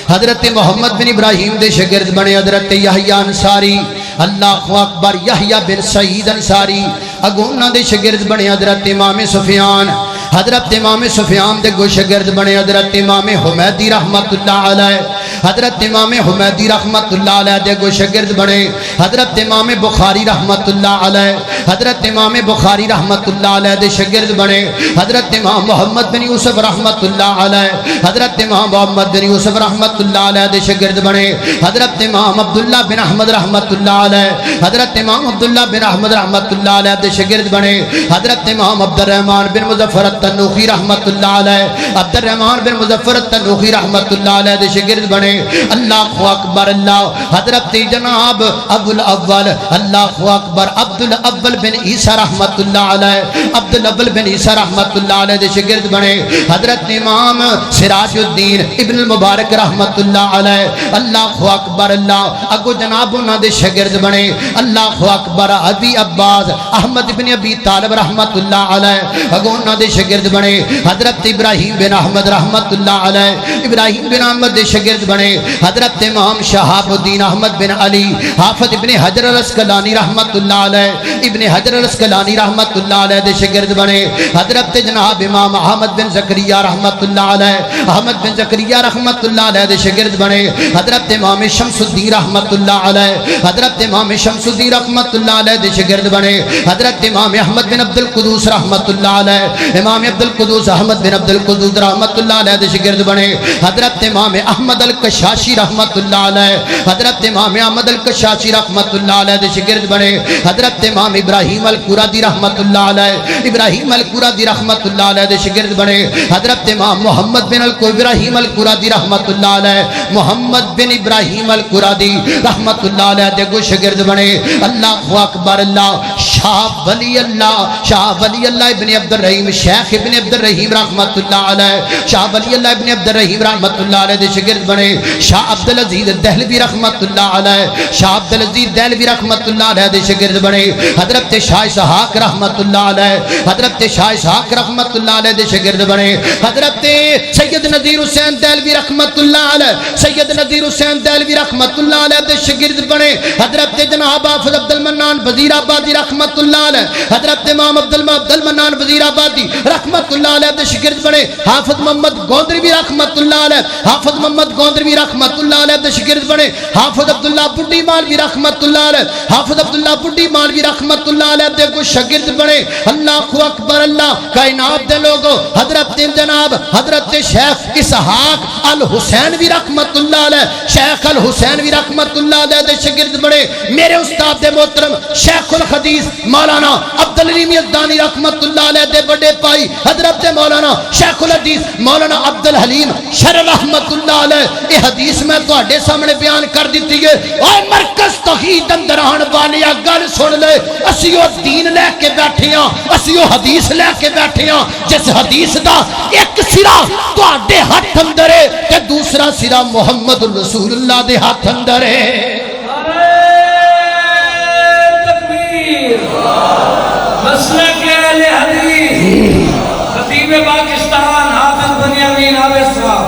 حضرت محمد بن ابراہیم دے شگرد بنے حضرت یحییٰ انصاری اللہ اکبر یحییٰ بن سعید انصاری اگونا دے شگرد بنے حضرت امام سفیان حضرت امام سفیان دے گو شگرد بنے حضرت امام حمیدی رحمت اللہ علیہ حضرت امام حمیدی رحمت اللہ علیہ دے گو شگرد بنے حضرت امام بخاری رحمت اللہ علیہ حضرت امام بخاری رحمت اللہ علیہ دے شگرد بنے حضرت امام محمد بن یوسف رحمت اللہ علیہ حضرت امام محمد بن یوسف رحمت اللہ علیہ دے شگرد بنے حضرت امام عبداللہ بن احمد رحمت اللہ علیہ حضرت امام عبداللہ بن احمد رحمت اللہ علیہ دے شگرد بنے حضرت امام عبد الرحمن بن مظفر التنوخی رحمت اللہ علیہ عبد الرحمن بن مظفر التنوخی رحمت اللہ علیہ دے شگرد بنے اللہ اکبر اللہ حضرت جناب ابو الاول اللہ اکبر عبد الاول بن عیسیٰ رحمت اللہ علیہ عبد الاول بن عیسیٰ رحمت اللہ علیہ دے شگرد بنے حضرت امام سراج الدین ابن المبارک رحمت اللہ علیہ اللہ اکبر اللہ اگو جناب انہاں دے شگرد بنے اللہ اکبر ابی عباس احمد بن ابی طالب رحمت اللہ علیہ اگو انہاں دے شگرد بنے حضرت ابراہیم بن احمد رحمت اللہ علیہ ابراہیم بن احمد دے شگرد بنے حضرت امام شہاب الدین احمد بن علی حافظ ابن حجر الاسقلانی رحمت اللہ علیہ ابن حجر الاسقلانی رحمت اللہ علیہ دے شگرد بنے حضرت جناب امام احمد بن زکریہ رحمت اللہ علیہ احمد بن زکریہ رحمت اللہ علیہ دے شگرد بنے حضرت امام شمس الدین رحمت اللہ علیہ حضرت امام شمس الدین رحمت اللہ علیہ دے شگرد بنے حضرت امام احمد بن عبد القدوس رحمت اللہ علیہ امام عبد القدوس احمد بن عبد القدوس رحمت اللہ علیہ دے شگرد بنے حضرت امام احمد الکشاشی رحمت اللہ علیہ حضرت امام احمد الکشاشی رحمت اللہ علیہ دے شگرد بنے حضرت امام ابراہیم القرادی رحمت اللہ علیہ ابراہیم القرادی رحمت اللہ علیہ دے شگرد بنے حضرت امام محمد بن ابراہیم القرادی رحمت اللہ علیہ محمد بن ابراہیم القرادی رحمت اللہ علیہ دے گو شگرد بنے اللہ اکبر اللہ شاہ ولی اللہ ابن عبد الرحیم شیخ ابن عبد الرحیم رحمت اللہ علیہ شاہ ولی اللہ ابن عبد الرحیم رحمت اللہ علیہ دے شگرد بنے شاہ عبدالعزیز دہلوی رحمت اللہ علیہ شاہ عبدالعزیز دہلوی رحمت اللہ علیہ دے شگرد بنے حضرت شاہ اسحاق رحمت اللہ علیہ حضرت شاہ اسحاق رحمت اللہ علیہ دے شگرد بنے حضرت سید نذیر حسین دہلوی رحمت اللہ علیہ سید نذیر حسین دہلوی رحمت اللہ علیہ دے شگرد بنے حضرت جناب حافظ عبد المنان وزیر آبادی رحمت اللہ علیہ حضرت امام عبد المنان وزیر آبادی رحمت اللہ علیہ دے شگرد بنے حافظ محمد گوندروی رحمت اللہ علیہ حافظ محمد گوندروی رحمت اللہ علیہ دے شگرد بنے حافظ عبداللہ بڈی مالوی رحمت اللہ علیہ حافظ عبداللہ بڈی مالوی رحمت اللہ علیہ دے کو شگرد بنے اللہ اکبر اللہ کائنات دے لوگوں حضرت جناب حضرت شیخ اسحاق الحسینوی رحمت اللہ علیہ شیخ الحسینوی رحمت اللہ علیہ دے شگرد بنے میرے استاد محترم شیخ الحدیث مولانا عبدالعلیم یزدانی رحمت اللہ علیہ دے بڑے پائی حضرت مولانا شیخ الحدیث مولانا عبدالحلیم شر رحمت اللہ علیہ یہ حدیث میں تو اڈے سامنے بیان کر دیتی ہے اور مرکز توحید اندر آن والی گل سن لے اسیو دین لے کے بیٹھے ہیں اسیو حدیث لے کے بیٹھے ہیں جس حدیث دا ایک سرا تو اڈے ہاتھ اندر ہے کہ دوسرا سرا محمد رسول اللہ دے ہاتھ اندر ہے مسلک اہل حدیث خطیب پاکستان حافظ بنیامین حافظ صاحب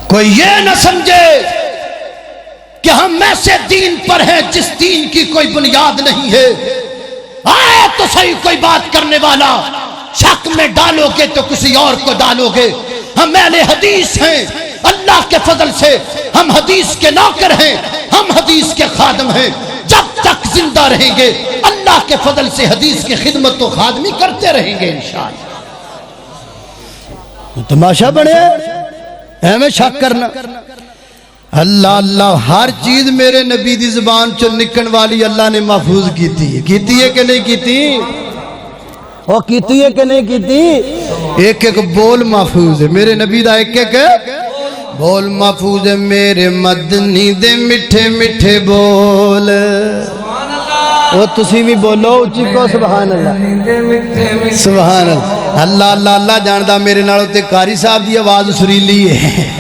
کوئی یہ نہ سمجھے کہ ہم ایسے دین پر ہیں جس دین کی کوئی بنیاد نہیں ہے آئے تو صحیح کوئی بات کرنے والا شک میں ڈالو گے تو کسی اور کو ڈالو گے. ہم اہل حدیث ہیں, اللہ کے فضل سے ہم حدیث کے نوکر ہیں, ہم حدیث کے خادم ہیں. جب تک زندہ رہیں گے اللہ کے فضل سے حدیث کی خدمت و خادمی کرتے رہیں گے انشاءاللہ. تماشا بنے ایویں شک کرنا. اللہ اللہ ہر چیز میرے نبی دی زبان چو نکن والی اللہ نے محفوظ کیتی ہے کہ نہیں کیتی؟ وہ کیتی ہے کہ نہیں کیتی؟ ایک ایک بول محفوظ ہے میرے نبی دا, ایک ایک بول محفوظ ہے. میرے مدنی دے میٹھے میٹھے بول, وہ تسی بھی بولو اچھی کو سبحان اللہ سبحان اللہ. اللہ اللہ اللہ جاندہ میرے نالوں تے قاری صاحب دی آواز سریلی ہے.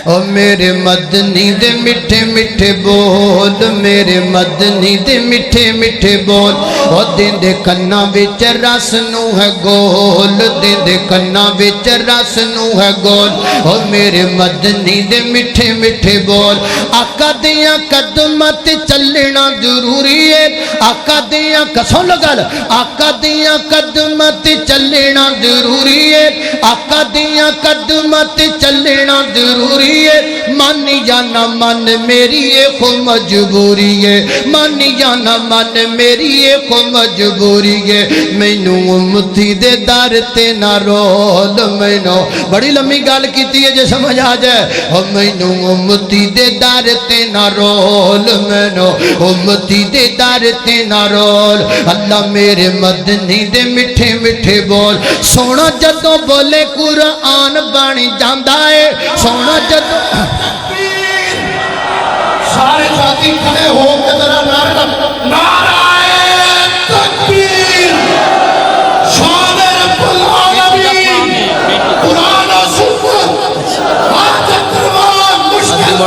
او میرے مدنی دے میٹھے میٹھے بول, میرے مدنی دے میٹھے میٹھے بول. او دین دے کنا وچ رس نو ہے گول, دین دے کنا وچ رس نو ہے گول. او میرے مدنی دے میٹھے میٹھے بول. آقا دیاں قدماں تے چلنا ضروری ہے, آقا دیاں کسوں لگل, آقا دیاں قدماں تے چلنا ضروری ہے, آقا دیاں قدماں تے چلنا ضروری ہے. مانی یا نہ من میری ایک مجبوری ہے, مانی یا نہ من میری ایک مجبوری ہے. مینوں امتی دے در تے نہ رول, مینوں بڑی لمبی گل کیتی ہے جے سمجھ آ جائے. او مینوں امتی دے در تے نہ رول, مینوں امتی دے در تے نہ رول. اللہ میرے مدنی دے میٹھے میٹھے بول. سونا جدوں بولے قرآن بن جاندا ہے, سونا جدوں سارے ساتھی کھڑے ہو کے ذرا نعرہ تکبیر, شان رب العالمین, قرآن و سنت, حاجت روا مشکل,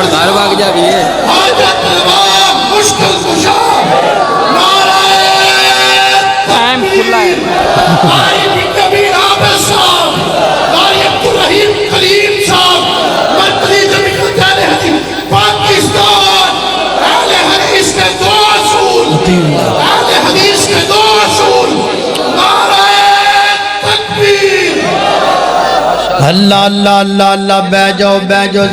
حاجت روا مشکل کشا. نعرہ ٹائم کھلا ہے. قاری کبیر عابد صاحب, قاری عبدالرحیم کریم صاحب, مرکزی جمعیت اہل حدیث پاکستان, اہل حدیث کے دو اصول, اہل حدیث کے دو اصول. نعرہ تکبیر. اللہ اللہ اللہ اللہ. بہ جاؤ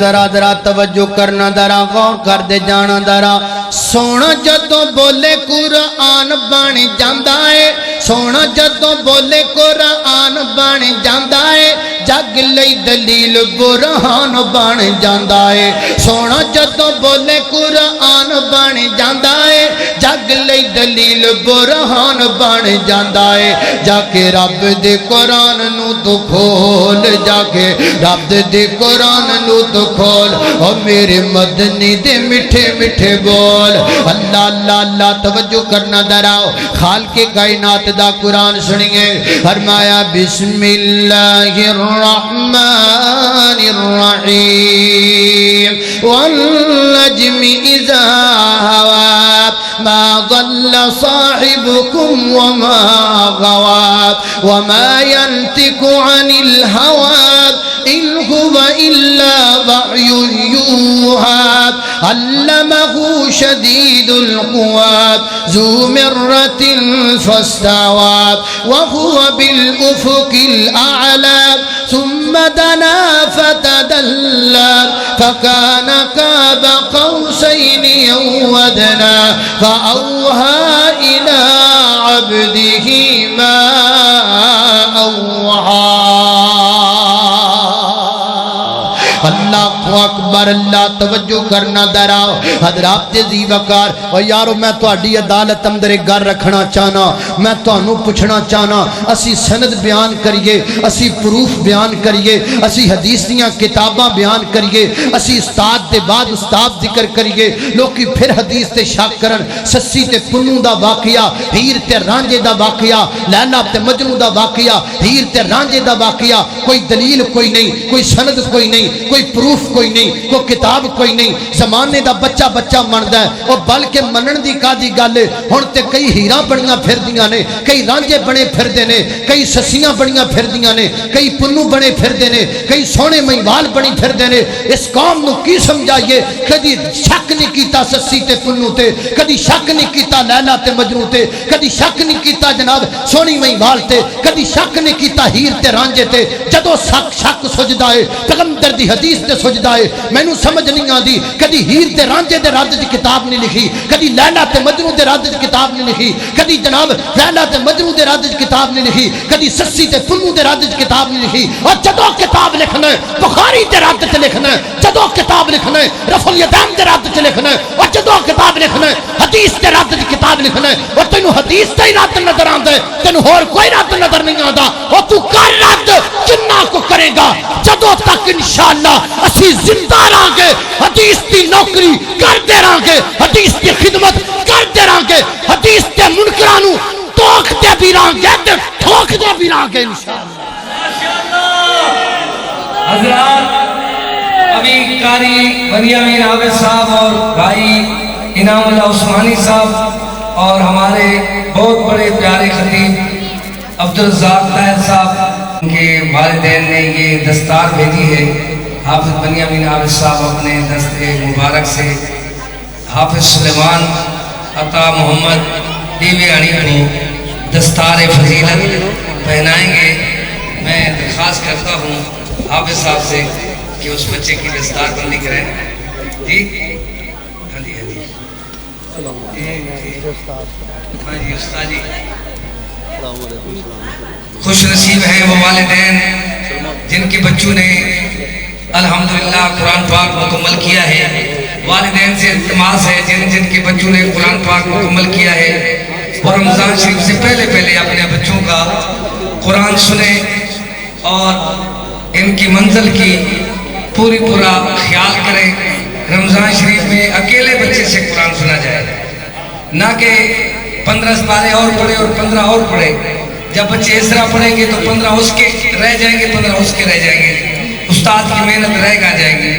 ذرا ذرا توجہ کرنا, ذرا غور کر دے جانا ذرا. سونا جدوں بولے قرآن بن جاندا ہے, سونا جدوں بولے قرآن بن جاندا ہے. جگ لئی دلیل برہان بن جاندا ہے. سونا جدوں بولے قرآن بن جاندا ہے, جگ لئی دلیل برہان بن جاندا ہے. جا کے رب دے قرآن نو تو کھول, جا کے رب دے قرآن نو تو کھول. او میرے مدنی دے میٹھے میٹھے بول. اللہ اللہ اللہ توجہ کرنا دراؤ. خالق کائنات دا قرآن سنیے. فرمایا بسم اللہ الرحمن الرحیم, والنجم اذا ہوا, ما ضل صاحبكم وما غوا, وما ينطق عن الهوى إن هو إلا وحي يوحى. علمه شديد القوى, ذو مرة فاستوى, وهو بالأفق الأعلى. ثم دنا فتدلى, فكان قاب قوسين أو أدنى, فأوحى إلى عبده ما أوحى. اللہ اکبر. اللہ توجہ کرنا دراؤ. حضرات جی وقار, اور یارو میں تو اڈی عدالت اندر گھر رکھنا چاہنا, میں تو انہوں پوچھنا چاہنا. اسی سند بیان کریے, اسی پروف بیان کریے, اسی حدیث دیاں کتاباں بیان کریے, اسی استاد دے بعد استاد ذکر کریے. لوکی پھر حدیث تے شک کرن. سسی تے پنوں دا واقعہ, ہیر تے رانجے دا واقعہ, لیلا تے مجنوں دا واقعہ, ہیر تے رانجے دا واقعہ. کوئی دلیل کوئی نہیں, کوئی سند کوئی نہیں, کوئی پروف کوئی نہیں, کوئی کتاب کوئی نہیں. زمانے دا بچہ بچہ مندا ہے, اور بلکہ منن دی کا دی گل. ہن تے کئی ہیراں بڑیاں پھردیاں نے, کئی رانجے بنے پھردے نے, کئی سسیاں بڑیاں پھردیاں نے, کئی پنو بنے پھردے نے, کئی سونے مہیوال بنی پھردے نے. اس قوم نو کی سمجھائیے؟ کدی شک نہیں کیتا سسی تے پنو تے, کدی شک نہیں کیتا لیلا تے مجنوں تے, کدی شک نہیں کیتا جناب سونی مہیوال تے, کدی شک نہیں کیتا ہیر تے رانجے تے جدو شک سجدا ہے پیغمبر دی حدیث تے سجدا ہے مینوں سمجھ نہیں آندی کدی ہیر تے رانجے دے رد وچ کتاب نہیں لکھی کدی لیلا تے مجنوں دے رد وچ کتاب نہیں لکھی کدی جناب لیلا تے مجنوں دے رد وچ کتاب نہیں لکھی کدی سسی تے پنوں دے رد وچ کتاب نہیں لکھی اور جدو کتاب لکھنا ہے بخاری دے رد وچ لکھنا ہے جدو کتاب لکھنا ہے رفع الیدین دے رد وچ لکھنا ہے اور جدو کتاب لکھنا ہے حدیث دے رد وچ کتاب لکھنا ہے اور تینوں حدیث تے ہی رد نظر آندا ہے تینوں ہور کوئی رد نظر نہیں آندا اور تو کر رد جنہ کو کرے گا جدو تک انشاءاللہ اسی زندہ رہاں گے حدیث دی نوکری کرتے رہاں گے حدیث دی خدمت کرتے رہاں گے حدیث دے منکراں نوں ٹوکتے بھی رہاں گے تے ٹھوکتے بھی رہاں گے انشاءاللہ حضرات ابھی قاری بنیامین عابد صاحب اور بھائی انعام اللہ عثمانی صاحب اور ہمارے بہت بڑے پیارے خطیب عبدالرزاق طاہر صاحب ان کے والدین نے یہ دستار بھیجی ہے حافظ بنیامین عابد صاحب اپنے دست مبارک سے حافظ سلیمان عطا محمد دیویانی کو دستار فضیلت پہنائیں گے میں درخواست کرتا ہوں حافظ صاحب سے کہ اس بچے کی دستار بندی کریں جی ہاں جی استاد جی خوش نصیب ہیں وہ والدین جن کے بچوں نے الحمدللہ قرآن پاک مکمل کیا ہے والدین سے التماس ہے جن کے بچوں نے قرآن پاک مکمل کیا ہے اور رمضان شریف سے پہلے اپنے بچوں کا قرآن سنیں اور ان کی منزل کی پورا خیال کریں رمضان شریف میں اکیلے بچے سے قرآن سنا جائے نہ کہ 15 سپارے اور پڑھے اور 15 اور پڑھے جب بچے اس طرح پڑھیں گے تو 15 اس کے رہ جائیں گے 15 اس کے رہ جائیں گے استاد کی محنت رہ جائے گی